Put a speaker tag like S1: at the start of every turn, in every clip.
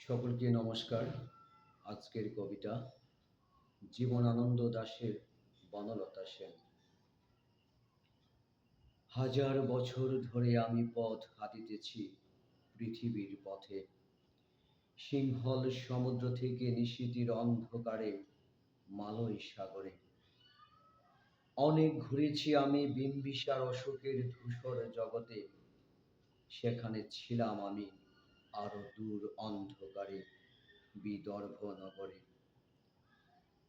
S1: সকলকে নমস্কার। আজকের কবিতা জীবনানন্দ দাশের বনলতা সেন। হাজার বছর ধরে আমি পথ হাঁটিতেছি পৃথিবীর পথে, সিংহল সমুদ্র থেকে নিশীথীর অন্ধকারে মালয় সাগরে। অনেক ঘুরেছি আমি বিম্বিসার অশোকের ধূসর জগতে, সেখানে ছিলাম আমি আরো দূর অন্ধকারে বিদর্ভ নগরে।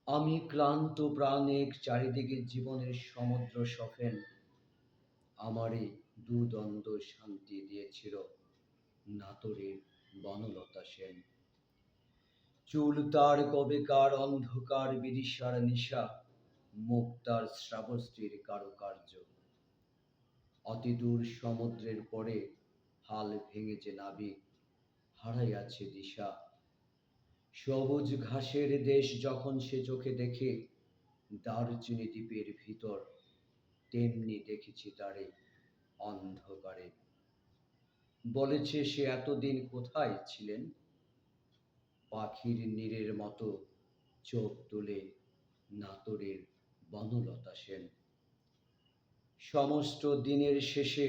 S1: আমি ক্লান্ত প্রাণে চারিদিকে জীবনের সমুদ্র সফেন, আমারে দুদণ্ড শান্তি দিয়েছিল নাটোরের বনলতা সেন। চুল তার কবেকার অন্ধকার বিদিশার নিশা, মুখ তার শ্রাবস্তির কারুকার্য। অতিদূর সমুদ্রের পরে হাল ভেঙেছে নাবিক, হারাইয়াছে দিশা। সবুজ ঘাসের দেশ যখন সে চোখে দেখে দারচিনি দ্বীপের ভিতর, তেমনি দেখেছি তারে অন্ধকারে। বলেছে সে এতদিন কোথায় ছিলেন, পাখির নীড়ের মতো চোখ তুলে নাটোরের বনলতা সেন। সমস্ত দিনের শেষে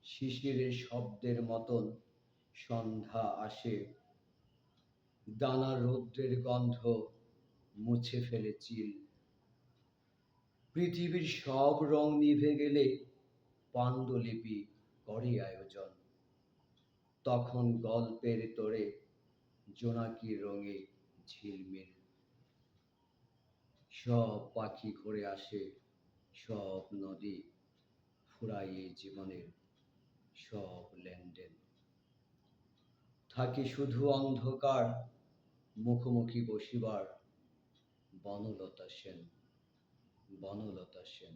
S1: শিশিরের শব্দের মতন সন্ধ্যা আসে, দানা রৌদ্রের গন্ধ মুছে ফেলে চিল। পৃথিবীর সব রং নিভে গেলে পাণ্ডুলিপি করে আয়োজন, তখন গল্পের তোড়ে জোনাকির রঙে ঝিলমিল। সব পাখি ঘুরে আসে, সব নদী ফুরাইয়ে জীবনের সব লেনদেন। থাকি শুধু অন্ধকার মুখোমুখি বসিবার বনলতা সেন, বনলতা সেন।